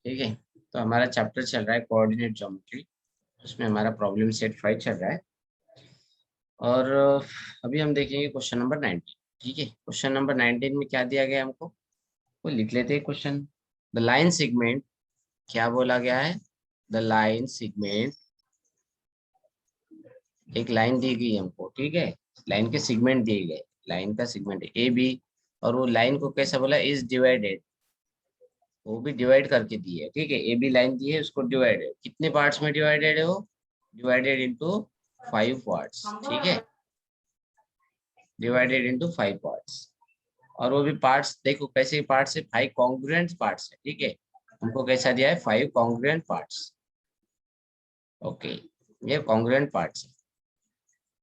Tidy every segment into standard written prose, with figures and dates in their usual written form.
ठीक है। तो हमारा चैप्टर चल रहा है कोऑर्डिनेट ज्योमेट्री। उसमें हमारा प्रॉब्लम सेट 5 चल रहा है। और अभी हम देखेंगे क्वेश्चन नंबर 19। ठीक है, क्वेश्चन नंबर 19 में क्या दिया गया है हमको, वो लिख लेते हैं क्वेश्चन। द लाइन सेगमेंट, क्या बोला गया है, द लाइन सेगमेंट, एक लाइन दी गई हमको। ठीक है, लाइन के सेगमेंट दिए गए, लाइन का सेगमेंट ए बी, और वो लाइन को कैसा बोला, इज डिवाइडेड, वो भी डिवाइड करके दी है। ठीक है, ए बी लाइन दी है, उसको डिवाइडेड, कितने पार्ट्स में डिवाइडेड है वो, डिवाइडेड इनटू 5 पार्ट्स। ठीक है, डिवाइडेड इनटू 5 पार्ट्स। और वो भी पार्ट्स देखो कैसे पार्ट्स है, 5 कॉन्ग्रुएंट पार्ट्स है। ठीक है, हमको कैसा दिया है, 5 कॉन्ग्रुएंट पार्ट्स। ओके, ये कॉन्ग्रुएंट पार्ट्स है।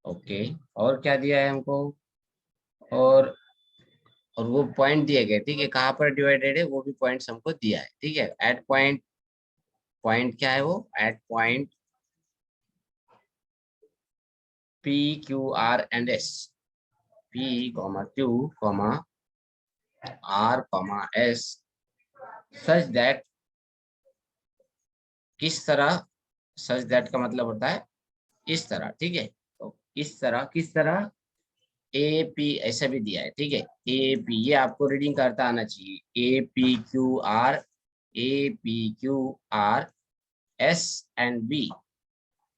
ओके, और क्या दिया है हमको, और और वो पॉइंट दिए गए। ठीक है, कहाँ पर डिवाइडेड है वो भी पॉइंट्स हमको दिया है। ठीक है, एट पॉइंट, पॉइंट क्या है वो, at point P, Q, R and S, P, Q, R, S, such that, किस तरह, सच दैट का मतलब होता है इस तरह। ठीक है, तो इस तरह, किस तरह, ए पी ऐसा भी दिया है। ठीक है, ए पी, ये आपको रीडिंग करता आना चाहिए, A P Q R, A P Q R S and B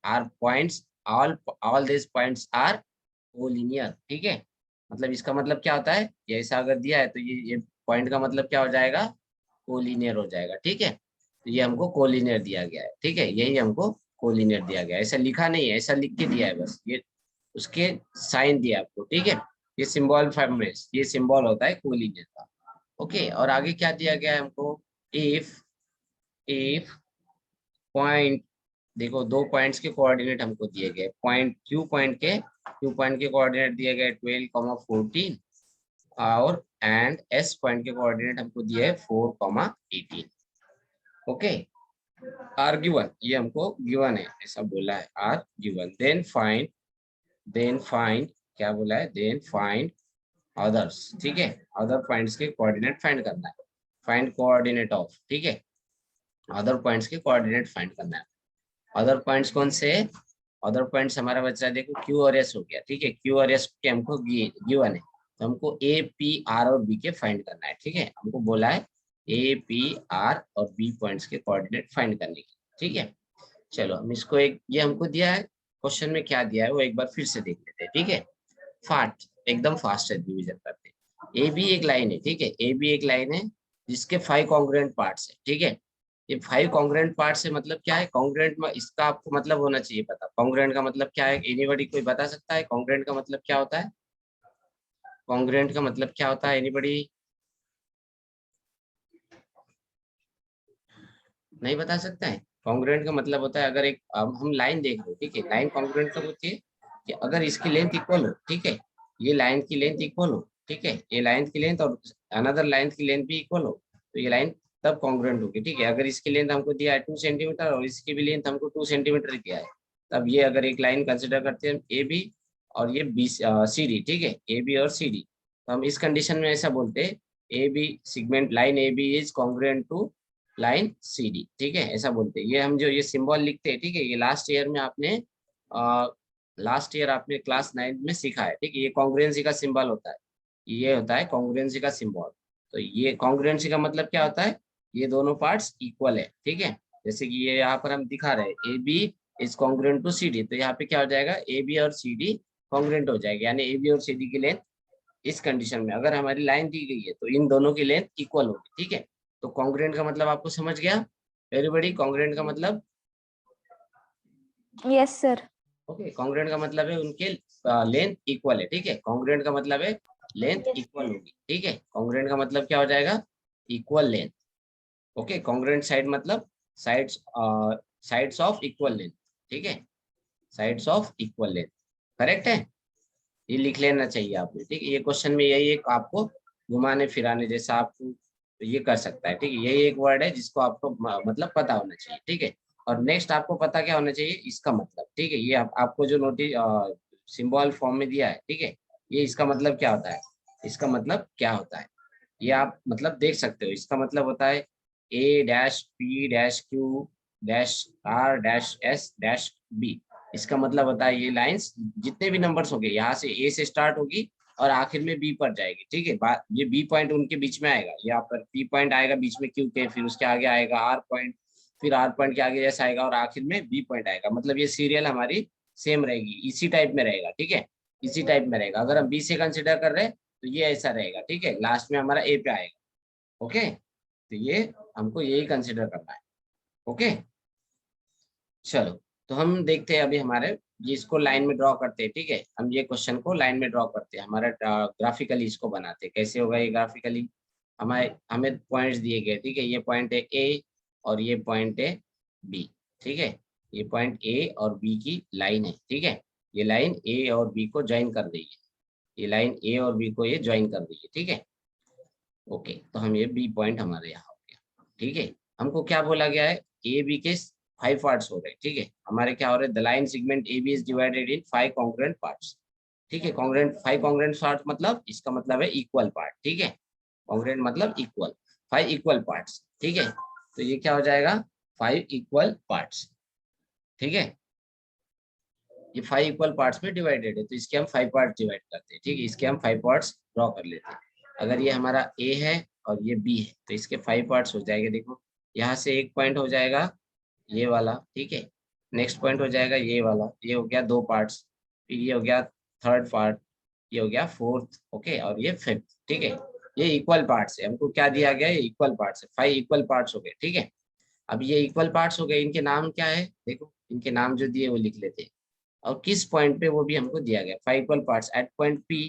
R points, all this points are collinear. ठीक है, मतलब इसका मतलब क्या होता है, ये ऐसा अगर दिया है तो ये पॉइंट का मतलब क्या हो जाएगा, कोलिनियर हो जाएगा। ठीक है, तो ये हमको कोलिनियर दिया गया है। ठीक है, यही हमको कोलिनियर दिया गया है, ऐसा लिखा नहीं है, ऐसा लिख के दिया है बस, ये उसके साइन दिया आपको। ठीक है, ये सिंबल फॉर्म में, ये सिंबल होता है कोलिनियर का। ओके, और आगे क्या दिया गया है हमको, इफ, इफ पॉइंट, देखो दो पॉइंट्स के कोऑर्डिनेट हमको दिए गए, पॉइंट क्यू पॉइंट के कोऑर्डिनेट दिए गए 12, 14, और एंड एस पॉइंट के कोऑर्डिनेट हमको दिए है 4, 18। ओके, आर गिवन, ये हमको गिवन है, ऐसा बोला है, आर गिवन। देन फाइंड, क्या बोला है, देन फाइंड अदर्स। ठीक है, अदर पॉइंट्स के कोऑर्डिनेट फाइंड करना है, फाइंड कोऑर्डिनेट ऑफ। ठीक है, अदर पॉइंट्स के कोऑर्डिनेट फाइंड करना है। अदर पॉइंट्स कौन से, अदर पॉइंट्स हमारा बच्चा देखो क्यू और एस हो गया। ठीक है, क्यू और एस के हमको गिवन है, तो हमको ए पी आर और बी के फाइंड करना है। ठीक है, हमको बोला है ए पी आर और बी पॉइंट्स के कोऑर्डिनेट फाइंड करने की। ठीक है, चलो हम इसको एक, ये हमको दिया है क्वेश्चन में, क्या दिया है वो एक बार फिर से देख लेते हैं। ठीक है, फास्ट, एकदम फास्ट है, डिवीजन करते हैं। ए बी एक लाइन है। ठीक है, ए बी एक लाइन है जिसके 5 कॉन्ग्रुएंट पार्ट्स है। ठीक है, ये 5 कॉन्ग्रुएंट पार्ट से मतलब क्या है, कॉन्ग्रुएंट में इसका आपको मतलब होना चाहिए पता, कॉन्ग्रुएंट का मतलब क्या है, एनीबॉडी कोई बता सकता है कॉन्ग्रुएंट का मतलब क्या होता है, कॉन्ग्रुएंट का मतलब क्या होता है, एनीबॉडी नहीं बता सकता है। कॉन्ग्रुएंट का मतलब होता है, अगर एक, अब हम लाइन देख रहे हो। ठीक है, लाइन कॉन्ग्रुएंट कब होती है, कि अगर इसकी लेंथ इक्वल हो। ठीक है, ये लाइन की लेंथ इक्वल हो। ठीक है, ये लाइन की लेंथ और अनदर लाइन की लेंथ भी इक्वल हो, तो ये लाइन तब कॉन्ग्रुएंट होगी। ठीक है, अगर इसकी लेंथ हमको दिया है 2 सेंटीमीटर और इसकी भी लेंथ हमको 2 सेंटीमीटर दिया है, तब ये अगर एक लाइन कंसिडर करते हैं ए बी, और ये बी सी डी। ठीक है, ए बी और सी डी, तो हम इस कंडीशन में ऐसा बोलते हैं, A B segment line A B is congruent to line C D. ठीक है, ऐसा बोलते हैं। ये हम जो ये सिंबल लिखते हैं, ठीक है, ये लास्ट ईयर आपने क्लास 9 में सीखा है। ठीक है, ये कॉन्ग्रुएंसी का सिंबल होता है, ये होता है कॉन्ग्रुएंसी का सिंबल। तो ये कॉन्ग्रुएंसी का मतलब क्या होता है, ये दोनों पार्ट्स इक्वल है। ठीक है, जैसे कि ये यहाँ पर हम दिखा रहे हैं, A B is congruent to C D, तो यहाँ पे क्या हो जाएगा, ए बी और सी डी कॉन्ग्रुएंट हो जाएगा, यानी ए बी और सी डी की लेंथ, इस कंडीशन में अगर हमारी लाइन दी गई है तो इन दोनों की लेंथ इक्वल होगी। ठीक है, तो कॉन्ग्रुएंट का मतलब आपको समझ गया एवरीबॉडी, कॉन्ग्रुएंट का मतलब, यस सर। ओके, कॉन्ग्रुएंट का मतलब है उनके लेंथ इक्वल है। ठीक है, कॉन्ग्रुएंट का मतलब है लेंथ इक्वल होगी। ठीक है, कॉन्ग्रुएंट का मतलब क्या हो जाएगा, equal length. Okay, congruent side मतलब sides, sides of equal length. ठीक है, sides of equal length, correct है, ये लिख लेना चाहिए आपने। ठीक है, ये क्वेश्चन में यही एक आपको घुमाने फिराने जैसा आपको ये कर सकता है। ठीक है, यही एक वर्ड है जिसको आपको मतलब पता होना चाहिए। ठीक है, और नेक्स्ट आपको पता क्या होना चाहिए, इसका मतलब। ठीक है, ये आपको जो नोटिस सिंबल फॉर्म में दिया है, ठीक है, ये इसका मतलब क्या होता है, इसका मतलब क्या होता है, ये आप मतलब देख सकते हो। इसका मतलब होता है A dash P dash Q dash R dash S dash B. इसका मतलब होता है ये लाइंस जितने भी नंबर्स होंगे यहाँ से ए से स्टार्ट होगी और आखिर में बी पर जाएगी, ठीक है। ये बी पॉइंट उनके बीच में आएगा, यहाँ पर पी पॉइंट आएगा बीच में क्यू के, फिर उसके आगे आएगा आर पॉइंट, फिर आर पॉइंट के आगे जैसा आएगा और आखिर में बी पॉइंट आएगा। मतलब ये सीरियल हमारी सेम रहेगी, इसी टाइप में रहेगा, ठीक है, इसी टाइप में रहेगा। अगर हम बी से कंसिडर कर रहे हैं तो ये ऐसा रहेगा, ठीक है, लास्ट में हमारा ए पे आएगा। ओके, तो ये हमको यही कंसिडर करना है। ओके, चलो तो हम देखते हैं अभी हमारे ये इसको लाइन में ड्रॉ करते हैं, ठीक है। हम ये क्वेश्चन को लाइन में ड्रॉ करते हैं, हमारा ग्राफिकली इसको बनाते हैं। कैसे होगा ये ग्राफिकली? हमारे हमें पॉइंट्स दिए गए, ठीक है, ये पॉइंट है ए और ये पॉइंट है बी, ठीक है। ये पॉइंट ए और बी की लाइन है, ठीक है। ये लाइन ए और बी को ज्वाइन कर रही है, ये लाइन ए और बी को ये ज्वाइन कर रही है, ठीक है। ओके, तो हम ये बी पॉइंट हमारे यहाँ हो गया, ठीक है। हमको क्या बोला गया है? ए बी के 5 पार्ट्स हो रहे हैं, ठीक है। हमारे क्या हो रहे हैं? The line segment A B is divided in 5 congruent parts, ठीक है। कॉन्ग्रुएंट 5 कॉन्ग्रुएंट पार्ट मतलब इसका मतलब है इक्वल पार्ट, ठीक है। कॉन्ग्रुएंट मतलब इक्वल, 5 इक्वल पार्ट्स, ठीक है। तो ये क्या हो जाएगा? 5 इक्वल पार्ट्स, ठीक है। ये 5 इक्वल पार्ट्स में डिवाइडेड है, तो इसके हम 5 पार्ट डिवाइड करते हैं, ठीक है। इसके हम 5 पार्ट्स ड्रॉ कर लेते हैं। अगर ये हमारा ए है और ये बी है तो इसके 5 पार्ट्स हो जाएंगे। देखो यहाँ से एक पॉइंट हो जाएगा ये वाला, ठीक है। नेक्स्ट पॉइंट हो जाएगा ये वाला, ये हो गया 2 पार्ट्स। फिर ये हो गया थर्ड पार्ट, ये हो गया फोर्थ, ओके, और ये फिफ्थ, ठीक है। ये इक्वल पार्ट्स है, हमको क्या दिया गया है? इक्वल पार्ट्स है, 5 इक्वल पार्ट्स हो गए, ठीक है। अब ये इक्वल पार्ट्स हो गए, इनके नाम क्या है? देखो इनके नाम जो दिए वो लिख लेते हैं और किस पॉइंट पे वो भी हमको दिया गया। 5 equal parts at point P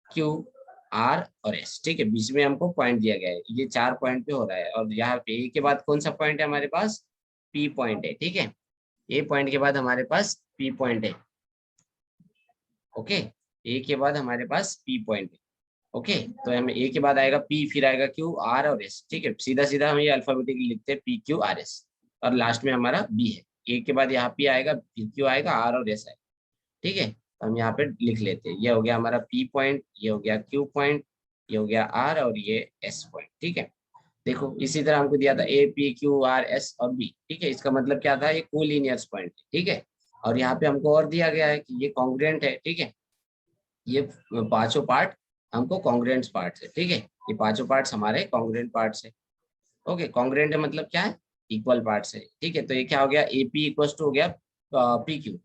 Q R और एस, ठीक है। बीच में हमको पॉइंट दिया गया है, ये 4 पॉइंट पे हो रहा है और यहाँ पे ए के बाद कौन सा पॉइंट है हमारे पास? पी पॉइंट है, ठीक है। ए पॉइंट के बाद हमारे पास पी पॉइंट है, ओके। ए के बाद हमारे पास पी पॉइंट है, ओके। तो हमें ए के बाद आएगा पी, फिर आएगा क्यू आर और एस, ठीक है। सीधा सीधा हम ये अल्फाबेटिकली लिखते हैं पी क्यू आर एस और लास्ट में हमारा बी है। ए के बाद यहाँ पी आएगा, फिर क्यू आएगा, आर और एस आएगा, ठीक है। तो हम यहाँ पे लिख लेते हैं, ये हो गया हमारा पी पॉइंट, ये हो गया क्यू पॉइंट, ये हो गया आर और ये एस पॉइंट, ठीक है। देखो इसी तरह हमको दिया था ए पी क्यू आर एस और बी, ठीक है। इसका मतलब क्या था? ये कोलिनियर्स पॉइंट है, ठीक है। और यहाँ पे हमको और दिया गया है कि ये कॉन्ग्रुएंट है, ठीक है। ये पांचों पार्ट हमको कॉन्ग्रुएंट पार्ट्स है, ठीक है। ये पांचों पार्ट्स हमारे कॉन्ग्रुएंट पार्ट्स है, ओके। कॉन्ग्रुएंट है मतलब क्या है? इक्वल पार्ट्स है, ठीक है। तो ये क्या हो गया? ए पी इक्वल टू हो गया P Q,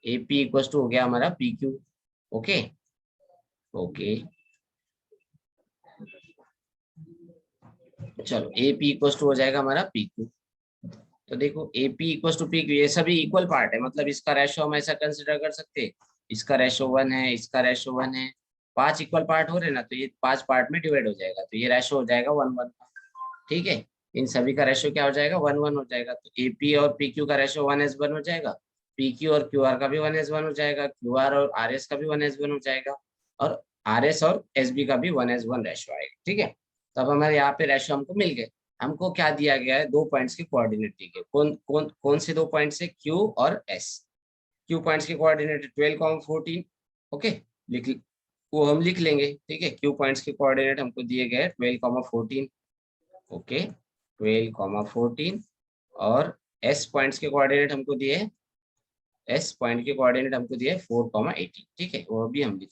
A P equal to हो गया हमारा पी क्यू, ओके। ओके, चलो ए पी इक्वल टू हो जाएगा हमारा पी क्यू। तो देखो A P equal to P Q, ये सभी इक्वल पार्ट है, मतलब इसका रेशो हम ऐसा कंसिडर कर सकते हैं, इसका रेशो 1 है, इसका रेशो 1 है। 5 इक्वल पार्ट हो रहे ना, तो ये 5 पार्ट में डिवाइड हो जाएगा, तो ये रेशो हो जाएगा 1:1, ठीक है। इन सभी का रेशो क्या हो जाएगा? 1:1 हो जाएगा। तो ए पी और पी क्यू का रेशो 1:1 हो जाएगा, पी क्यू और क्यू आर का भी 1:1 हो जाएगा, क्यू आर और आर एस का भी 1:1 हो जाएगा, और आर एस और एस बी का भी 1:1 रेशो आएगा, ठीक है। तो अब हमारे यहाँ पे रेशो हमको मिल गए। हमको क्या दिया गया है? 2 पॉइंट्स के कोऑर्डिनेट दिए गए। कौन कौन कौन से 2 पॉइंट्स है? क्यू और एस। क्यू पॉइंट्स के कोऑर्डिनेट 12, 14, ओके। लिख वो हम लिख लेंगे, ठीक है। क्यू पॉइंट्स के कोऑर्डिनेट हमको दिए गए 12, 14, ओके, 12, 14। और एस पॉइंट्स के कोऑर्डिनेट हमको दिए, एस पॉइंट के कोऑर्डिनेट हमको दिए 4, 18, ठीक है। वो भी हम लिख,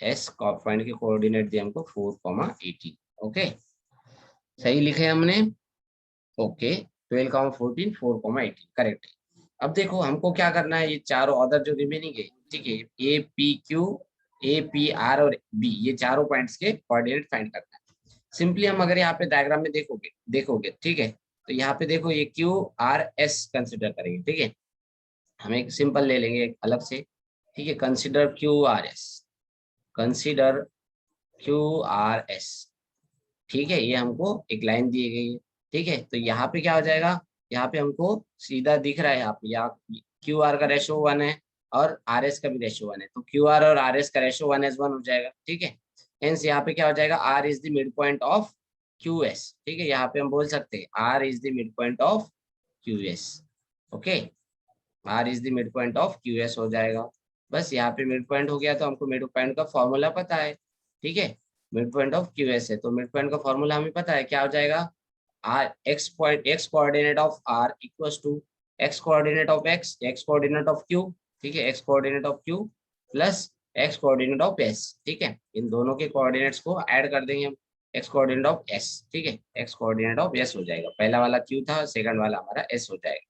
एस पॉइंट के कोऑर्डिनेट दिए हमको 4, 18, ओके। सही लिखे हमने, ओके। 12, 14, 4, 18 करेक्ट है। अब देखो हमको क्या करना है, ये चारों अदर जो रिमेनिंग है, ठीक है, ए P Q, A P R और बी, ये चारों पॉइंट्स के कोऑर्डिनेट फाइंड करना है। सिंपली हम अगर यहाँ पे डायग्राम में देखोगे देखोगे ठीक है, तो यहाँ पे देखो ये क्यू आर एस कंसिडर करेंगे, ठीक है। हम एक सिंपल ले लेंगे एक अलग से, ठीक है। Consider Q R S, consider Q R S, ठीक है। ये हमको एक लाइन दी गई है, ठीक है। तो यहाँ पे क्या हो जाएगा? यहाँ पे हमको सीधा दिख रहा है, यहाँ पे यहाँ क्यू आर का रेशो 1 है और आर एस का भी रेशो 1 है, तो क्यू आर और आर एस का रेशो 1:1 हो जाएगा, ठीक है। हेंस यहाँ पे क्या हो जाएगा? R is the mid point of Q S, ठीक है। यहाँ पे हम बोल सकते हैं R is the mid point of Q S, okay. R is the mid point of Q S हो जाएगा। बस यहाँ पे मिड पॉइंट हो गया, तो हमको मिड पॉइंट का फॉर्मूला पता है, ठीक है। Mid point of Q S है, तो मिड पॉइंट का फॉर्मूला हमें पता है, क्या हो जाएगा? R x coordinate of R equals to x coordinate of x coordinate of Q, ठीक है, x coordinate of Q plus x coordinate of S, ठीक है, इन दोनों के कोऑर्डिनेट्स को ऐड कर देंगे हम, एक्स कोऑर्डिनेट ऑफ एस, ठीक है, एक्स कोऑर्डिनेट ऑफ एस हो जाएगा, पहला वाला क्यू था, सेकंड वाला हमारा एस हो जाएगा,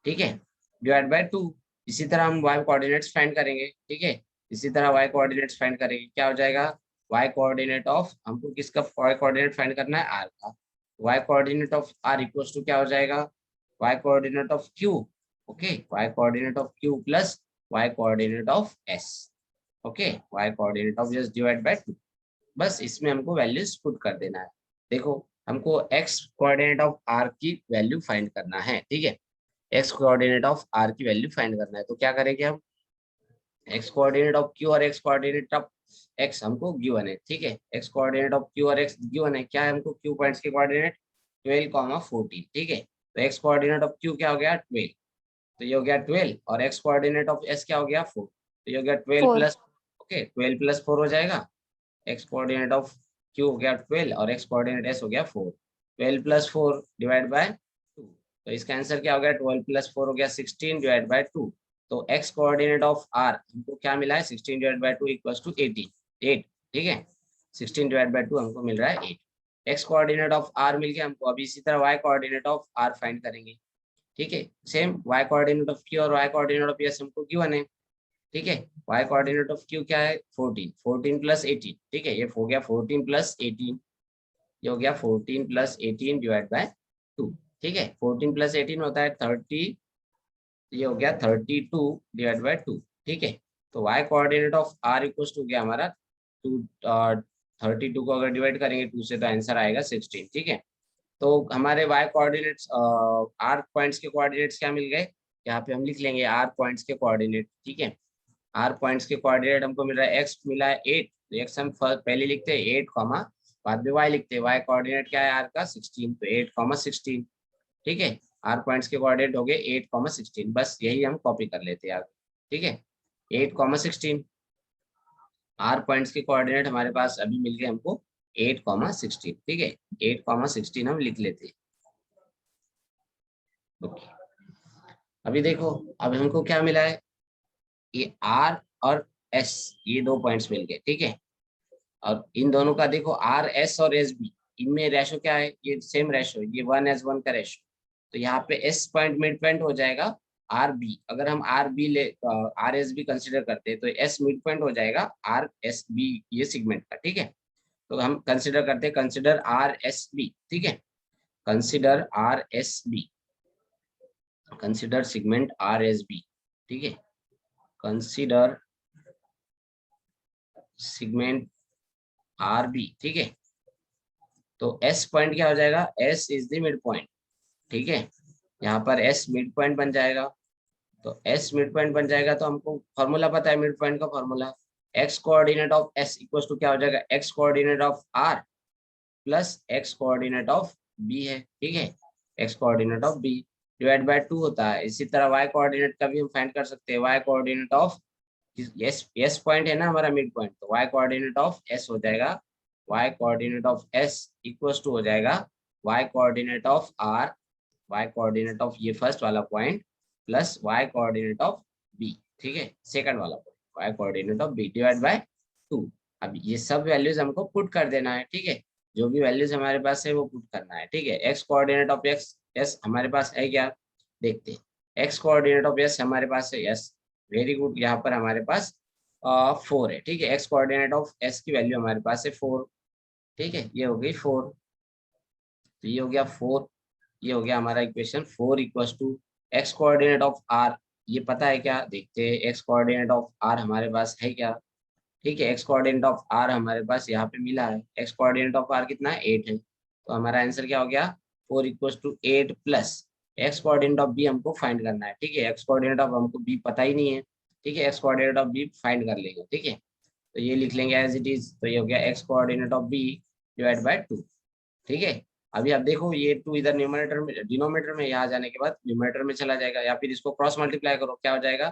ठीक है, डिवाइड बाय 2। इसी तरह हम y कोऑर्डिनेट्स फाइंड करेंगे, ठीक है, इसी तरह y कोऑर्डिनेट्स फाइंड करेंगे, क्या हो जाएगा, y कोऑर्डिनेट ऑफ, हमको किसका y कोऑर्डिनेट फाइंड करना है, r का, y coordinate of r equals to क्या हो जाएगा, y coordinate of q, okay, y coordinate of q plus y coordinate of s, okay, y coordinate of s divide by 2। बस इसमें हमको values put कर देना है। देखो हमको x कोऑर्डिनेट ऑफ r की वैल्यू फाइंड करना है, ठीक है, एक्स कोऑर्डिनेट ऑफ आर की वैल्यू फाइंड करना है, तो क्या करेंगे हम, एक्स कोऑर्डिनेट ऑफ क्यू और एक्स कोऑर्डिनेट ऑफ एक्स हमको गिवन है, ठीक है, एक्स कोऑर्डिनेट ऑफ क्यू और एक्स गिवन है, क्या है हमको, क्यू पॉइंट्स के कोऑर्डिनेट 12, 14, ठीक है, तो एक्स कोऑर्डिनेट ऑफ क्यू क्या हो गया 12, तो ये हो गया 12, और एक्स कोऑर्डिनेट ऑफ एस क्या हो गया 4, तो ये हो गया 12 4। प्लस, ओके 12 प्लस 4 हो जाएगा, एक्स कोऑर्डिनेट ऑफ क्यू हो गया 12 और एक्स कोऑर्डिनेट एस हो गया 4, 12 प्लस 4 डिवाइड बाय 2, तो इसका आंसर क्या हो गया, 12 प्लस 4 हो गया 16 डिवाइड बाय 2, तो एक्स कोऑर्डिनेट ऑफ आर हमको क्या मिला है, 16 डिवाइड बाय 2 इक्वल्स टू 18, 8, ठीक है, 16 डिवाइड बाय 2 हमको मिल रहा है 8, एक्स कोऑर्डिनेट ऑफ आर मिल गया हमको। अभी इसी तरह y coordinate of R find करेंगे, ठीक है, same y coordinate of Q और वाई कोऑर्डिनेट ऑफ एस हमको गिवन है, ठीक है, y कोऑर्डिनेट ऑफ q क्या है 14, 14 प्लस 18, ठीक है, ये हो गया 14 प्लस 18, ये हो गया 14 प्लस 18 डिवाइड बाय 2, ठीक है, 14 प्लस 18 होता है 30, ये हो गया 32 डिवाइड बाय 2, ठीक है, तो y coordinate of r equals to गया हमारा 2, 32 को अगर डिवाइड करेंगे 2 से तो आंसर आएगा 16, ठीक है, तो हमारे y कोऑर्डिनेट्स r पॉइंट्स के कोऑर्डिनेट्स क्या मिल गए, यहाँ पे हम लिख लेंगे r पॉइंट्स के कोऑर्डिनेट, ठीक है, आर पॉइंट्स के कोऑर्डिनेट हमको मिल रहा है, एक्स मिला है 8, तो एक्स हम पहले लिखते हैं 8 कॉमा, बाद में वाई लिखते हैं, वाई कोऑर्डिनेट क्या है आर का 16, तो 8 कॉमा 16, ठीक है, आर पॉइंट्स के कोऑर्डिनेट हो गए 8 कॉमा 16, बस यही हम कॉपी कर लेते हैं यार, ठीक है, 8 कॉमा 16, आर पॉइंट्स के कोऑर्डिनेट हमारे पास अभी मिल गए हमको 8 कॉमा 16, ठीक है, 8 कॉमा 16 हम लिख लेते हैं, ओके। अभी देखो अब हमको क्या मिला है, ये आर और एस, ये दो पॉइंट्स मिल गए, ठीक है, और इन दोनों का देखो आर एस और एस बी, इनमें रेशो क्या है, ये सेम रेशो, ये 1:1 का रेशो, तो यहाँ पे एस पॉइंट मिड पॉइंट हो जाएगा आर बी, अगर हम आर बी ले आर एस बी कंसिडर करते हैं तो एस मिड पॉइंट हो जाएगा आर एस बी ये सेगमेंट का, ठीक है, तो हम कंसिडर करते हैं, कंसिडर आर एस बी, ठीक है, consider R S B, consider segment R S B, ठीक है, कंसिडर सेगमेंट आर बी, ठीक है, तो एस पॉइंट क्या हो जाएगा, S is the mid point, ठीक है, यहाँ पर एस मिड पॉइंट बन जाएगा, तो एस मिड पॉइंट बन जाएगा, तो हमको फॉर्मूला पता है मिड पॉइंट का formula, x coordinate of S equal to क्या हो जाएगा, x coordinate of R plus x coordinate of B है, ठीक है, x coordinate of B divide by 2 होता है। इसी तरह वाई कोऑर्डिनेट का भी हम फाइंड कर सकते हैं, y coordinate of S, S point है ना हमारा मिड पॉइंट, तो वाई कोऑर्डिनेट ऑफ एस हो जाएगा, y coordinate of S equals to हो जाएगा y coordinate of R, y coordinate of ये फर्स्ट वाला point plus y coordinate of B, ठीक है, सेकंड वाला point, y coordinate of B divide by 2। अब ये सब वैल्यूज हमको पुट कर देना है, ठीक है, जो भी वैल्यूज हमारे पास है वो पुट करना है, ठीक है, x coordinate of x S हमारे पास है क्या, देखते हैं, एक्स कोऑर्डिनेट ऑफ एस हमारे पास है यस, वेरी गुड, यहाँ पर हमारे पास 4 है, ठीक है, एक्स कोऑर्डिनेट ऑफ एस की वैल्यू हमारे पास है 4, ठीक है, ये हो गई 4, तो ये हो गया 4, ये हो गया हमारा equation 4 equals to x coordinate of R, ये पता है क्या, देखते हैं, एक्स कोऑर्डिनेट ऑफ आर हमारे पास है क्या, ठीक है, एक्स कोऑर्डिनेट ऑफ आर हमारे पास यहाँ पे मिला है, एक्स कोऑर्डिनेट ऑफ आर कितना है 8 है, तो हमारा आंसर क्या हो गया 4 equals to 8 plus x coordinate of B हमको फाइंड करना है, ठीक है, एक्स कोऑर्डिनेट ऑफ हमको बी पता ही नहीं है, ठीक है, x coordinate of B find कर लेंगे, ठीक है, तो ये लिख लेंगे एज इट इज, तो ये हो गया x coordinate of B divide by 2, ठीक है, अभी आप देखो ये 2 इधर न्यूमरेटर में डिनोमिनेटर में, यहाँ जाने के बाद न्यूमरेटर में चला जाएगा, या फिर इसको क्रॉस मल्टीप्लाई करो, क्या हो जाएगा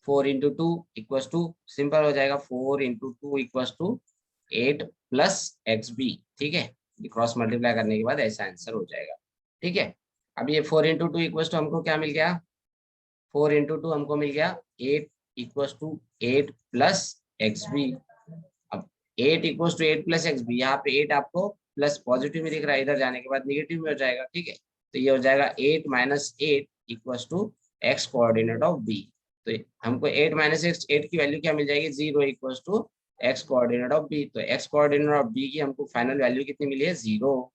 4 इंटू 2 इक्वल्स टू, सिंपल हो जाएगा 4 into 2 equals to 8 plus x B, ठीक है, क्रॉस मल्टीप्लाई करने के बाद ऐसा आंसर हो जाएगा। ठीक है, अब ये 4 इंटू टू इक्वल टू हमको क्या मिल गया, 4 इंटू टू हमको मिल गया 8 equal to 8 plus x B. अब 8 equal to 8 plus x B, यहाँ पे 8 आपको प्लस पॉजिटिव में दिख रहा है, इधर जाने के बाद निगेटिव में हो जाएगा। ठीक है, तो ये हो जाएगा 8 minus 8 equal to x coordinate of B. तो हमको 8 माइनस एक्स, 8 की वैल्यू क्या मिल जाएगी, 0 equal to x coordinate of B. तो एक्स कोऑर्डिनेट ऑफ बी की हमको फाइनल वैल्यू कितनी मिली है, 0।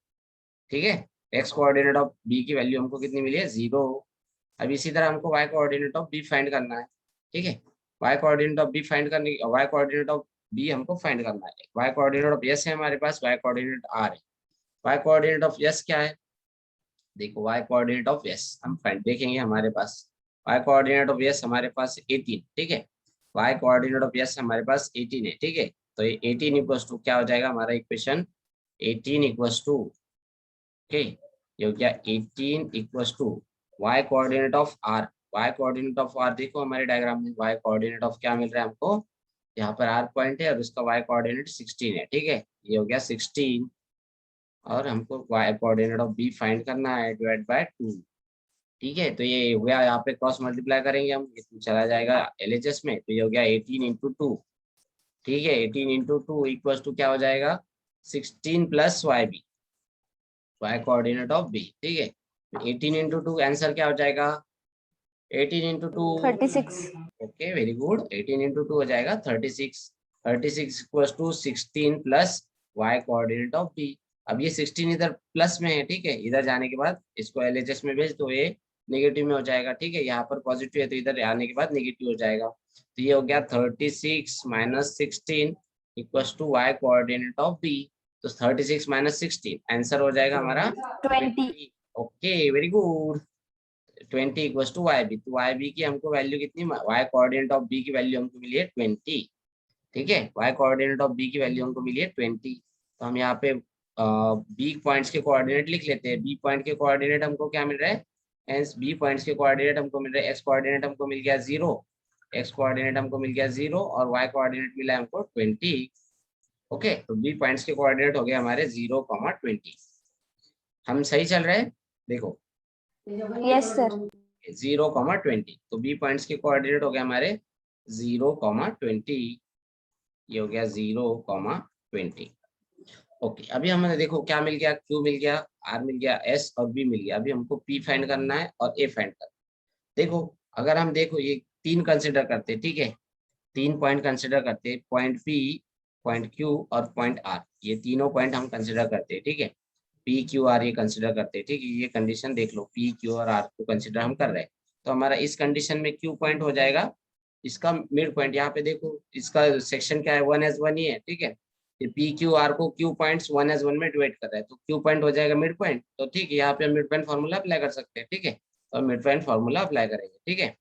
ठीक है, एक्स कोऑर्डिनेट ऑफ बी की वैल्यू हमको कितनी मिली है, 0। अब इसी तरह हमको y coordinate of B find करना है। ठीक है, y coordinate of B find करने, वाई कोऑर्डिनेट ऑफ बी हमको फाइंड करना है। वाई कोऑर्डिनेट ऑफ एस है हमारे पास, वाई कोऑर्डिनेट आर है। वाई कोऑर्डिनेट ऑफ एस क्या है, देखो वाई कोऑर्डिनेट ऑफ एस हम फाइंड देखेंगे हमारे पास। वाई कोऑर्डिनेट ऑफ एस हमारे पास 18। ठीक है, वाई कोऑर्डिनेट ऑफ एस हमारे पास 18 है। ठीक है, तो ये 18 इक्वल्स टू क्या हो जाएगा हमारा इक्वेशन, 18 इक्वल्स टू, ओके ये हो गया 18 equals to Y coordinate of R. Y coordinate of R देखो हमारे डायग्राम में, वाई कोऑर्डिनेट ऑफ क्या मिल रहा है हमको, यहाँ पर आर पॉइंट है और उसका वाई कोऑर्डिनेट 16 है। ठीक है, ये हो गया 16, और हमको y coordinate of B find करना है, डिवाइड बाय 2। ठीक है, तो ये हो गया, यहाँ पे क्रॉस मल्टीप्लाई करेंगे हम, ये चला जाएगा एलएचएस में, तो ये हो गया 18 इंटू 2। ठीक है, 18 इंटू 2 इक्वल टू क्या हो जाएगा, 16 plus y B, y coordinate of B. ठीक है, 18 इंटू 2 आंसर क्या हो जाएगा, 18 into 2, 36। Okay very good, 18 into 2 हो जाएगा 36। 36 equal to 16 plus y coordinate of B. अब ये 16 इधर प्लस में है। ठीक है, इधर जाने के बाद इसको एलएचएस में भेज तो ये नेगेटिव में हो जाएगा। ठीक है, यहाँ पर पॉजिटिव है तो इधर आने के बाद नेगेटिव हो जाएगा। तो ये हो गया 36 minus 16 equal to Y coordinate of B. तो 36 माइनस 16 आंसर हो जाएगा हमारा 20। Okay very good, 20 equal to y B. तो वाई बी की हमको वैल्यू कितनी, वाई कोऑर्डिनेट ऑफ बी की वैल्यू हमको मिली है 20। ठीक है, वाई कोऑर्डिनेट ऑफ बी की वैल्यू हमको मिली है 20। तो हम यहाँ पे बी पॉइंट्स के कोऑर्डिनेट लिख लेते हैं। बी पॉइंट के कोऑर्डिनेट हमको क्या मिल रहा है, हेंस बी पॉइंट्स के कोऑर्डिनेट हमको मिल रहा है, एक्स कोऑर्डिनेट हमको मिल गया 0, एक्स कोऑर्डिनेट हमको मिल गया 0 और वाई कोऑर्डिनेट मिला है हमको 20। ओके, तो बी पॉइंट्स के कोऑर्डिनेट हो गए हमारे 0, 20। हम सही चल रहे हैं, देखो यस सर। 0, 20, तो बी पॉइंट्स के कोऑर्डिनेट हो गए हमारे 0, 20। ये हो गया 0, 20। ओके, अभी हमें देखो क्या मिल गया, क्यू मिल गया, आर मिल गया, एस और बी मिल गया। अभी हमको पी फाइंड करना है और ए फाइंड करना है। देखो अगर हम देखो ये 3 कंसिडर करते हैं, ठीक है 3 पॉइंट कंसिडर करते हैं, पॉइंट पी, पॉइंट क्यू और पॉइंट आर, ये तीनों पॉइंट हम कंसिडर करते हैं। ठीक है, पी क्यू आर ये कंसिडर करते हैं। ठीक है, ये कंडीशन देख लो, पी क्यू और आर को कंसिडर हम कर रहे हैं। तो हमारा इस कंडीशन में क्यू पॉइंट हो जाएगा इसका मिड पॉइंट। यहाँ पे देखो इसका सेक्शन क्या है, 1s1 ही है। ठीक है, पी क्यू आर को क्यू पॉइंट्स 1s1 में डिवाइड कर रहा है, तो क्यू पॉइंट हो जाएगा मिड पॉइंट। तो ठीक है, यहाँ पे हम मिड पॉइंट फॉर्मूला अप्लाई कर सकते हैं। ठीक है, तो मिड पॉइंट फॉर्मूला अप्लाई करेंगे। ठीक है,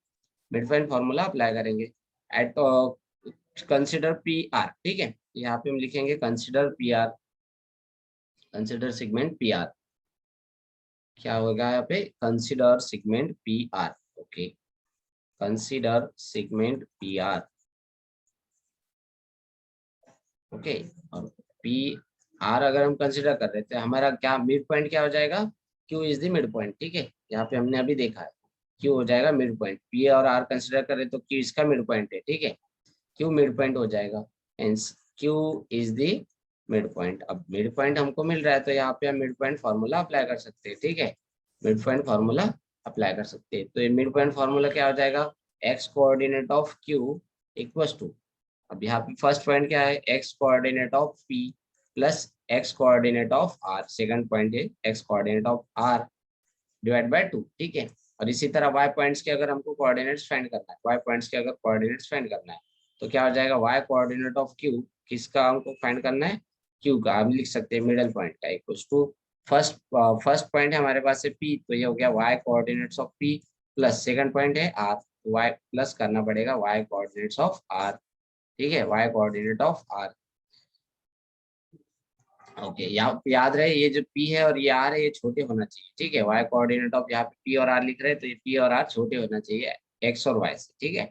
मिड पॉइंट फॉर्मूला अप्लाई करेंगे एट कंसिडर पी आर। ठीक है, यहाँ पे हम लिखेंगे consider P R, consider segment P R. क्या होगा यहाँ पे, consider segment P R. Okay, consider segment P R. Okay, और पी आर अगर हम कंसिडर कर रहे थे, हमारा क्या मिड पॉइंट क्या हो जाएगा, Q is the mid point. ठीक है, यहाँ पे हमने अभी देखा है क्यू हो जाएगा मिड पॉइंट, पी और आर कंसिडर कर रहे तो क्यू इसका मिड पॉइंट है। ठीक है, क्यू मिड पॉइंट हो जाएगा, hence Q is the mid point. अब मिड पॉइंट हमको मिल रहा है तो यहाँ पे हम मिड पॉइंट फार्मूला अप्लाई कर सकते हैं। ठीक है, मिड पॉइंट फार्मूला अप्लाई कर सकते हैं। तो ये मिड पॉइंट फार्मूला क्या हो जाएगा, x coordinate of Q equals to, अब यहाँ पे फर्स्ट पॉइंट क्या है, x coordinate of P plus x coordinate of R, second point है x coordinate of R divide by 2। ठीक है, और इसी तरह वाई पॉइंट्स के अगर हमको कोऑर्डिनेट्स फाइंड करना है, वाई पॉइंट्स के अगर कोऑर्डिनेट्स फाइंड करना है तो क्या हो जाएगा, वाई कोऑर्डिनेट ऑफ क्यू, किसका हमको फाइंड करना है, क्यू का। हम लिख सकते हैं मिडल पॉइंट का इक्वल्स टू फर्स्ट पॉइंट है हमारे पास है पी, तो ये हो गया y coordinates of P plus second point है आर, तो वाई प्लस करना पड़ेगा वाई कोऑर्डिनेट्स ऑफ आर। ठीक है, y coordinate of R. Okay, याद रहे ये जो पी है और ये आर है ये छोटे होना चाहिए। ठीक है, वाई कोऑर्डिनेट ऑफ यहाँ पे पी और आर लिख रहे हैं तो ये पी और आर छोटे होना चाहिए एक्स और वाई से। ठीक है,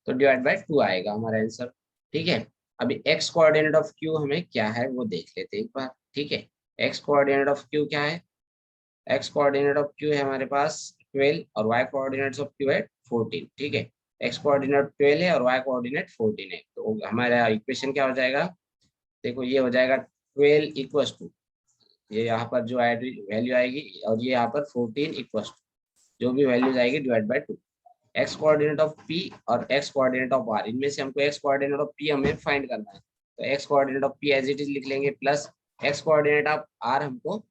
तो डिवाइड बाय 2 आएगा हमारा आंसर। ठीक है, अभी एक्स कोऑर्डिनेट ऑफ क्यू हमें क्या है वो देख लेते हैं एक बार। ठीक है, एक्स कोऑर्डिनेट ऑफ क्यू क्या है, एक्स कोऑर्डिनेट ऑफ क्यू है हमारे पास 12 और वाई कोऑर्डिनेट्स ऑफ क्यू है 14, ठीक है। एक्स कोऑर्डिनेट 12 है और वाई कोऑर्डिनेट 14 है, तो हमारा इक्वेशन क्या हो जाएगा, देखो ये हो जाएगा 12 इक्वल्स टू, ये यहाँ पर जो वैल्यू आएगी और ये यहाँ पर 14 इक्वल्स टू, जो भी वैल्यूज आएगी divide by 2, x coordinate of P और एक्स कोऑर्डिनेट ऑफ आर, इनमें से हमको एक्स कोऑर्डिनेट ऑफ पी हमें फाइंड करना है, तो x coordinate of P as it is लिख लेंगे, plus x coordinate of R हमको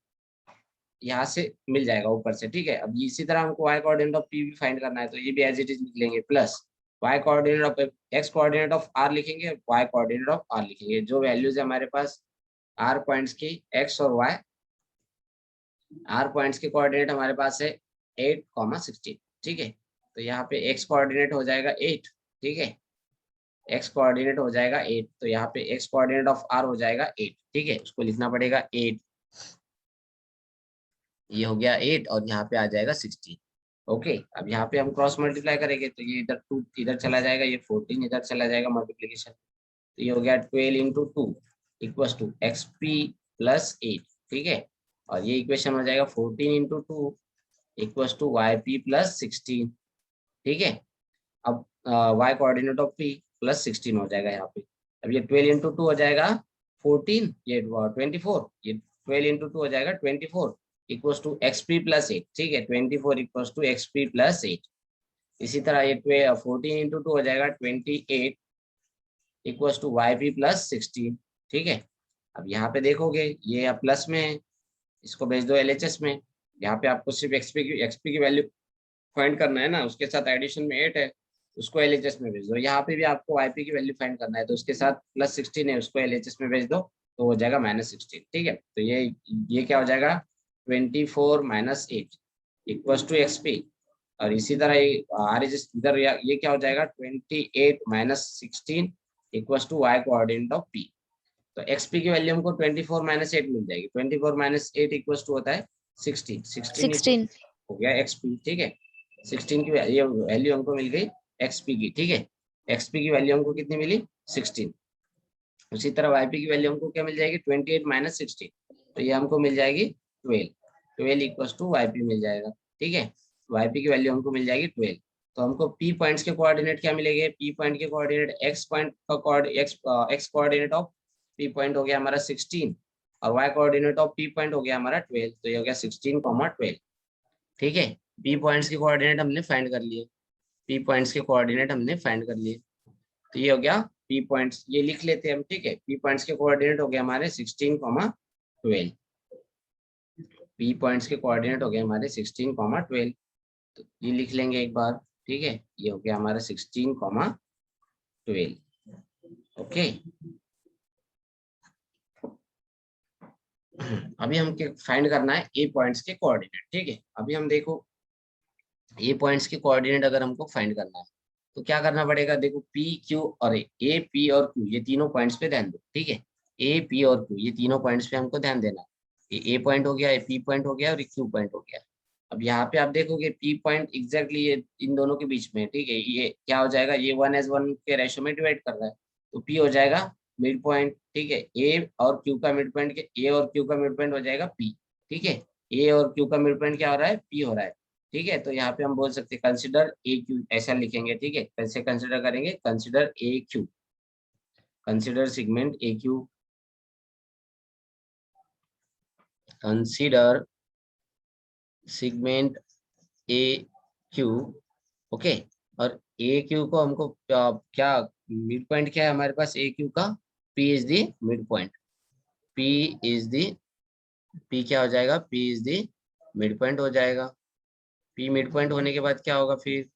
यहाँ से मिल जाएगा ऊपर से, ठीक है। अब इसी तरह हमको वाई कोऑर्डिनेट ऑफ पी भी फाइंड करना है, तो ये भी एज इट इज लिख लेंगे, plus y coordinate of x coordinate of R लिखेंगे, वाई कोऑर्डिनेट ऑफ आर लिखेंगे, जो वैल्यूज है हमारे पास आर पॉइंट्स की एक्स और वाई, आर पॉइंट्स के कोऑर्डिनेट हमारे पास है 8,16, ठीक है। तो यहाँ पे एक्स कोऑर्डिनेट हो जाएगा 8, ठीक है, एक्स कोऑर्डिनेट हो जाएगा 8, तो यहाँ पे एक्स कोऑर्डिनेट ऑफ आर हो जाएगा 8, ठीक है, उसको लिखना पड़ेगा 8, ये हो गया 8 और यहाँ पे आ जाएगा 16, ओके। अब यहाँ पे हम क्रॉस मल्टीप्लाई करेंगे तो ये इधर 2 इधर चला जाएगा, ये 14 इधर चला जाएगा मल्टीप्लीकेशन, तो ये हो गया 12 into 2 equals to x P plus 8, ठीक है, और ये इक्वेशन हो जाएगा 14 into 2 equals to y P plus 16, ठीक है। अब y coordinate of P plus 16 हो जाएगा यहाँ पे, अब ये 12 इंटू 2 हो जाएगा 14, ये 24, ये 12 इंटू 2 हो जाएगा 24 equals to x P plus 8, ठीक है, 24 equals to x P plus 8। इसी तरह ये 14 इंटू 2 हो जाएगा 28 equals to y P plus 16, ठीक है। अब यहाँ पे देखोगे ये प्लस में है, इसको भेज दो एलएचएस में, यहाँ पे आपको सिर्फ एक्सपी की वैल्यू फाइंड करना है ना, उसके साथ एडिशन में 8 है, उसको एलएचएस में भेज दो। यहाँ पे भी आपको वाईपी की वैल्यू फाइंड करना है, तो उसके साथ प्लस 16 है, उसको एलएचएस में भेज दो, तो हो जाएगा -16, ठीक है। तो ये क्या हो जाएगा 24 माइनस 8 इक्वल्स टू एक्सपी, और इसी तरह आर एच इधर ये क्या हो जाएगा 28 minus 16 equals to Y coordinate of P. तो एक्सपी की वैल्यू हमको 24 माइनस 8 मिल जाएगी, 24 माइनस 8 इक्वल्स टू होता है 16, 16 16 हो गया एक्सपी, ठीक है। 16 की ये वैल्यू हमको मिल गई एक्सपी की, ठीक है, एक्सपी की वैल्यू हमको कितनी मिली 16। उसी तरह वाईपी की वैल्यू हमको क्या मिल जाएगी 28 माइनस 16, तो ये हमको मिल जाएगी 12, 12 इक्वल्स टू वाईपी मिल जाएगा, ठीक है, वाईपी की वैल्यू हमको मिल जाएगी 12। तो हमको पी पॉइंट्स के कोऑर्डिनेट क्या मिलेंगे, पी पॉइंट के कोऑर्डिनेट एक्स पॉइंट का x coordinate of P point हो गया हमारा 16 और Y coordinate of P point हो गया हमारा 12, तो ये हो गया 16,12, ठीक है। पी पॉइंट्स के कोऑर्डिनेट हमने फाइंड कर लिए, पी पॉइंट्स के कोऑर्डिनेट हमने फाइंड कर लिए, तो ये हो गया पी पॉइंट्स, ये लिख लेते हैं हम, ठीक है। पी पॉइंट्स के कोऑर्डिनेट हो गए हमारे 16,12, पी पॉइंट्स के कोऑर्डिनेट हो गए हमारे 16,12, तो ये लिख लेंगे एक बार, ठीक है, ये हो गया हमारा 16,12, ओके। अभी हम फाइंड करना है ए पॉइंट्स के कोऑर्डिनेट, ठीक है। अभी हम देखो ए पॉइंट्स के कोऑर्डिनेट अगर हमको फाइंड करना है तो क्या करना पड़ेगा, देखो पी क्यू और ए पी और क्यू ये तीनों पॉइंट्स पे ध्यान दो, ठीक है, ए पी और क्यू ये तीनों पॉइंट्स पे हमको ध्यान देना है। ये ए पॉइंट हो गया, ये पी पॉइंट हो गया और ये क्यू पॉइंट हो गया। अब यहाँ पे आप देखोगे पी पॉइंट एग्जैक्टली ये इन दोनों के बीच में, ठीक है, ये क्या हो जाएगा, ये 1:1 के रेशो में डिवाइड कर रहा है, तो पी हो जाएगा मिड पॉइंट, ठीक है, ए और क्यू का मिड पॉइंट, ए और क्यू का मिड पॉइंट हो जाएगा पी, ठीक है, ए और क्यू का मिड पॉइंट क्या हो रहा है, पी हो रहा है, ठीक है। तो यहाँ पे हम बोल सकते हैं कंसिडर ए क्यू, ऐसा लिखेंगे, ठीक है, कैसे कंसिडर करेंगे, consider a Q, consider segment A Q, consider segment A Q, okay. और ए क्यू को हमको क्या मिड पॉइंट क्या है हमारे पास ए क्यू का, P is the mid point, P is the, P क्या हो जाएगा, P is the mid point हो जाएगा। पी मिड पॉइंट होने के बाद क्या होगा, फिर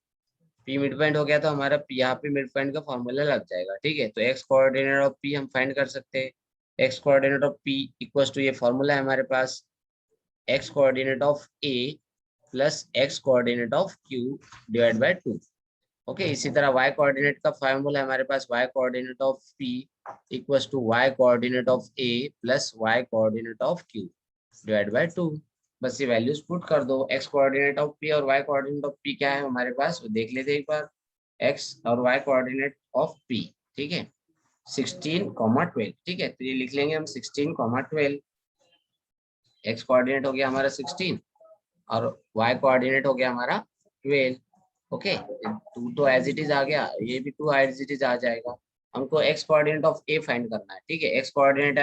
पी मिड पॉइंट हो गया तो हमारा यहाँ पे मिड पॉइंट का फॉर्मूला लग जाएगा, ठीक है। तो एक्स कोऑर्डिनेट ऑफ पी हम फाइंड कर सकते हैं, X coordinate of P equals to ये फॉर्मूला है हमारे पास, X coordinate of A plus x coordinate of Q divide by 2, okay. इसी तरह y कोऑर्डिनेट का फॉर्मूला है हमारे पास, y coordinate of p equals to y coordinate of a plus y coordinate of q divide by 2। बस ये values put कर दो, x कोऑर्डिनेट ऑफ p और y कोऑर्डिनेट ऑफ p क्या है हमारे पास, वो देख लेते हैं एक बार, x और y कोऑर्डिनेट ऑफ p, ठीक है, 16,12, ठीक है, तो ये लिख लेंगे हम 16,12, एक्स कोऑर्डिनेट हो गया हमारा 16 और वाई कोऑर्डिनेट हो गया हमारा 12। ओके, 2 तो एज इट इज आ गया, ये भी 2 एज इट इज आ जाएगा। हमको x coordinate of A find करना है, ठीक है। X coordinate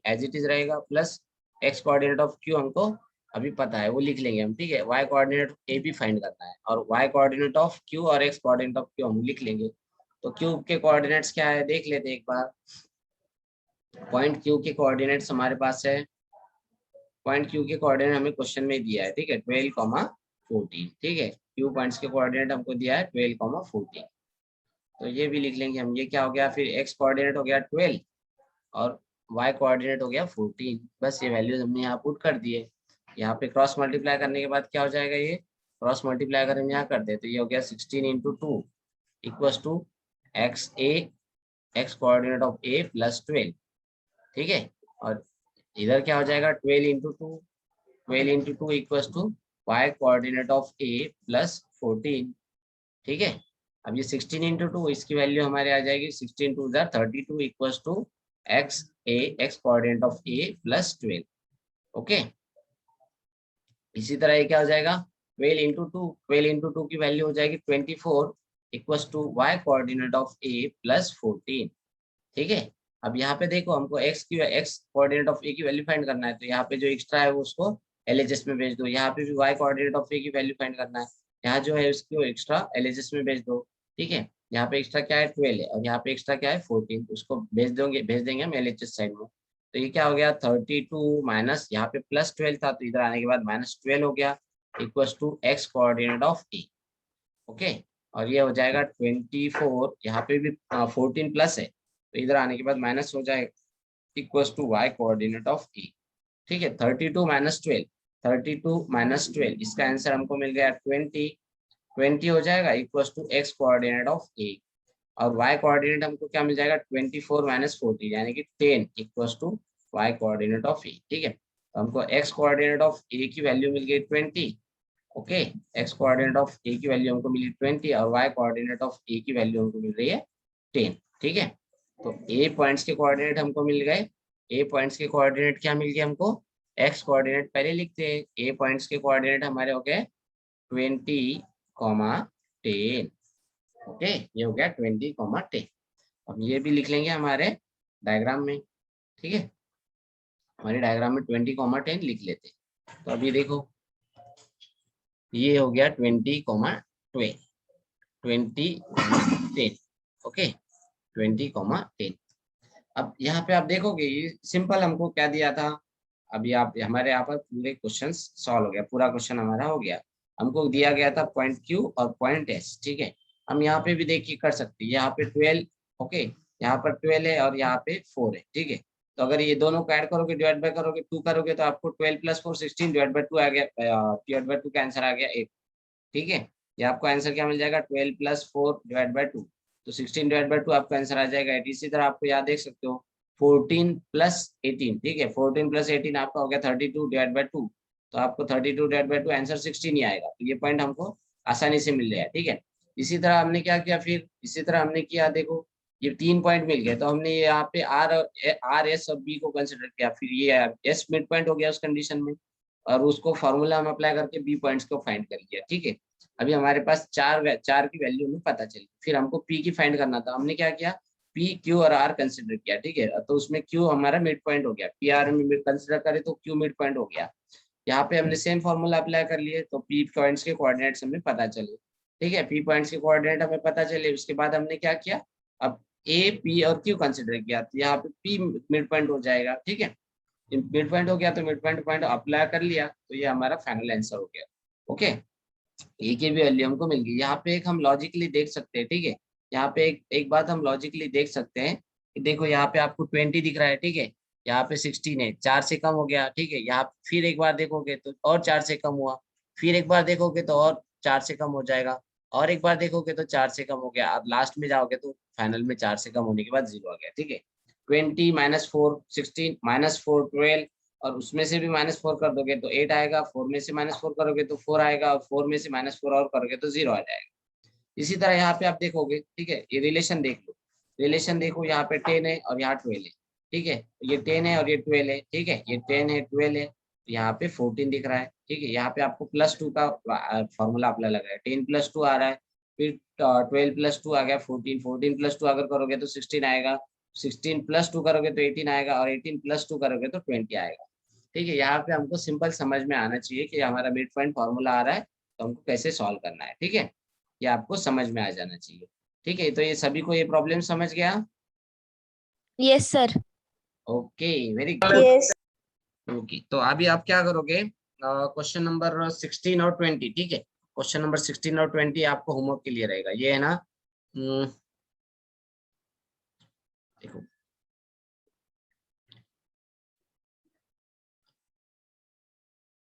as it is रहेगा, plus x coordinate of Q हमको अभी पता है, वो लिख लेंगे हम, ठीक है। वाई कोऑर्डिनेट ए भी फाइंड करना है, और वाई कोऑर्डिनेट ऑफ क्यू और एक्स कोऑर्डिनेट ऑफ क्यू हम लिख लेंगे। तो क्यू के कोऑर्डिनेट्स क्या है देख लेते हैं एक बार। पॉइंट क्यू के कोऑर्डिनेट्स हमारे पास है, पॉइंट क्यू के कोऑर्डिनेट हमें क्वेश्चन में दिया है, ठीक है, 12,14, ठीक है। क्यू पॉइंट्स के कोऑर्डिनेट हमको दिया है 12,14, तो ये भी लिख लेंगे हम। ये क्या हो गया फिर, एक्स कोऑर्डिनेट हो गया 12 और वाई कोऑर्डिनेट हो गया 14। बस ये वैल्यूज हमने यहाँ पुट कर दिए। यहाँ पे क्रॉस मल्टीप्लाई करने के बाद क्या हो जाएगा, ये क्रॉस मल्टीप्लाई अगर हम यहाँ कर दे तो ये हो गया 16 into 2 equals to x A, x coordinate of A plus 12, ठीक है। और इधर क्या हो जाएगा 12 into 2, 12 into 2 equals to Y coordinate of A plus 14, ठीक है। अब ये 16 इंटू 2 इसकी वैल्यू हमारे आ जाएगी 16 to 32 equals to x A, x coordinate of A plus 12। Okay, इसी तरह ये क्या हो जाएगा 12 इंटू 2, 12 इंटू 2 की वैल्यू हो जाएगी 24 equals to Y coordinate of A plus 14, ठीक है। अब यहाँ पे देखो हमको एक्स कोऑर्डिनेट ऑफ ए की वैल्यू फाइंड करना है, तो यहाँ पे जो एक्स्ट्रा है वो उसको एलएचएस में भेज दो। यहाँ पे भी वाई कोऑर्डिनेट ऑफ ए की वैल्यू फाइंड करना है, यहाँ जो है उसको एक्स्ट्रा एलएचएस में भेज दो, ठीक है। यहाँ पे एक्स्ट्रा क्या है 12 है, और यहाँ पे एक्स्ट्रा क्या है 14, उसको भेज देंगे हम एलएचएस साइड में। तो ये क्या हो गया 32 माइनस यहाँ पे प्लस 12 था, तो इधर आने के बाद माइनस 12 हो गया equals to x coordinate of A. Okay, और ये हो जाएगा 24, यहाँ पे भी 14 प्लस है, तो इधर आने के बाद माइनस हो जाएगा equals to Y coordinate of A, ठीक है। 32 माइनस 12, 32 माइनस 12, इसका आंसर हमको मिल गया 20, 20 हो जाएगा equals to x coordinate of A, और वाई कोऑर्डिनेट हमको क्या मिल जाएगा 24 माइनस 14 यानी कि 10 equals to Y coordinate of A, ठीक है। तो हमको एक्स कोऑर्डिनेट ऑफ ए की वैल्यू मिल गई 20। ओके, एक्स कोऑर्डिनेट ऑफ ए की वैल्यू हमको मिली 20 और वाई कोऑर्डिनेट ऑफ ए की वैल्यू हमको मिल रही है 10, ठीक है। तो ए पॉइंट्स के कोऑर्डिनेट हमको मिल गए। ए पॉइंट्स के कोऑर्डिनेट क्या मिल गए हमको, एक्स कोऑर्डिनेट पहले लिखते हैं। ए पॉइंट्स के कोऑर्डिनेट हमारे हो गए 20, 10। ओके, ये हो गया 20, 10। अब ये भी लिख लेंगे हमारे डायग्राम में, ठीक है। हमारे डायग्राम में 20, 10 लिख लेते हैं। तो अभी देखो ये हो गया 20, 12, 20, 10। ओके, 20, 10। अब यहाँ पे आप देखोगे ये सिंपल हमको क्या दिया था, अभी आप हमारे यहाँ पर पूरे क्वेश्चन सॉल्व हो गया, पूरा क्वेश्चन हमारा हो गया। हमको दिया गया था पॉइंट क्यू और पॉइंट एस, ठीक है। हम यहाँ पे भी देखिए कर सकते हैं, यहाँ पे 12, ओके, यहाँ पर 12 है और यहाँ पे 4 है, ठीक है। तो अगर ये दोनों को ऐड करोगे, डिवाइड बाय करोगे, 2 करोगे तो आपको 12 प्लस 4 16 डिवाइड बाय 2 आ गया, डिवाइड बाय 2 का आंसर आ गया 8, ठीक है। ये आपको आंसर क्या मिल जाएगा 12 प्लस 4 डिवाइड बाय 2, तो 16 डिवाइड बाय 2 आपका आंसर आ जाएगा 8। इसी तरह आपको यहाँ देख सकते हो 14 प्लस 18, ठीक है, 14 प्लस 18 आपका हो गया 32 डिवाइड बाय 2, तो आपको 32 डिवाइड बाय 2 आंसर 16 ही आएगा। तो ये पॉइंट हमको आसानी से मिल गया, ठीक है। इसी तरह हमने क्या किया फिर, इसी तरह हमने किया, देखो ये 3 पॉइंट मिल गए, तो हमने यहाँ पे आर एस और बी को कंसिडर किया, फिर ये एस मिड पॉइंट हो गया उस कंडीशन में, और उसको फॉर्मूला हम अप्लाई करके बी पॉइंट्स को फाइंड कर लिया, ठीक है। अभी हमारे पास चार की वैल्यू हमें पता चली, फिर हमको पी की फाइंड करना था। हमने क्या किया, पी क्यू और आर कंसिडर किया, ठीक है। तो उसमें क्यू हमारा मिड पॉइंट हो गया, पी आर में कंसिडर करें तो क्यू मिड पॉइंट हो गया। यहाँ पे हमने सेम फॉर्मूला अप्लाई कर लिए, तो पी पॉइंट्स के कोऑर्डिनेट्स हमें पता चले, ठीक है। पी पॉइंट्स के कोऑर्डिनेट हमें पता चले, उसके बाद हमने क्या किया, अब ए पी और क्यू कंसिडर किया, तो यहाँ पे पी मिड पॉइंट हो जाएगा, ठीक है। मिड पॉइंट हो गया तो मिड पॉइंट अप्लाई कर लिया, तो ये हमारा फाइनल आंसर हो गया। ओके, ए की भी वैल्यू हमको मिल गई। यहाँ पे एक हम लॉजिकली देख सकते हैं, ठीक है। यहाँ पे एक बात हम लॉजिकली देख सकते हैं कि देखो यहाँ पे आपको 20 दिख रहा है, ठीक है, यहाँ पे 16 है, 4 से कम हो गया, ठीक है। यहाँ फिर एक बार देखोगे तो और 4 से कम हुआ, फिर एक बार देखोगे तो और 4 से कम हो जाएगा, और एक बार देखोगे तो 4 से कम हो गया, अब लास्ट में जाओगे तो फाइनल में 4 से कम होने के बाद 0 आ गया, ठीक है। 20 माइनस 4 16 माइनस 4 12, और उसमें से भी -4 कर दोगे तो 8 आएगा, 4 में से -4 करोगे तो 4 आएगा, और 4 में से -4 और करोगे तो 0 आ जाएगा। इसी तरह यहाँ पे आप देखोगे, ठीक है, ये रिलेशन देख लो, रिलेशन देखो, यहाँ पे 10 है और यहाँ 12 है, ठीक है। ये 10 है और ये 12 है, ठीक है, ये 10 है 12 है, यहाँ पे 14 दिख रहा है, ठीक है। यहाँ पे आपको +2 का फॉर्मूला आपने लगाया, 10 + 2 आ रहा है, फिर 12 + 2 आ गया 14, 14 + 2 अगर करोगे तो 16 आएगा, 16 + 2 करोगे तो 18 आएगा, और 18 + 2 करोगे तो 20 आएगा, ठीक है। यहाँ पे हमको सिंपल समझ में आना चाहिए कि हमारा मिड पॉइंट फॉर्मूला आ रहा है तो हमको कैसे सॉल्व करना है, ठीक है। ये आपको समझ में आ जाना चाहिए, ठीक है। तो ये सभी को ये प्रॉब्लम समझ गया? Yes sir. Okay, very good. Yes. Okay, तो अभी आप क्या करोगे, क्वेश्चन नंबर 16 और 20, ठीक है। क्वेश्चन नंबर 16 और 20 आपको होमवर्क के लिए रहेगा, ये है ना। देखो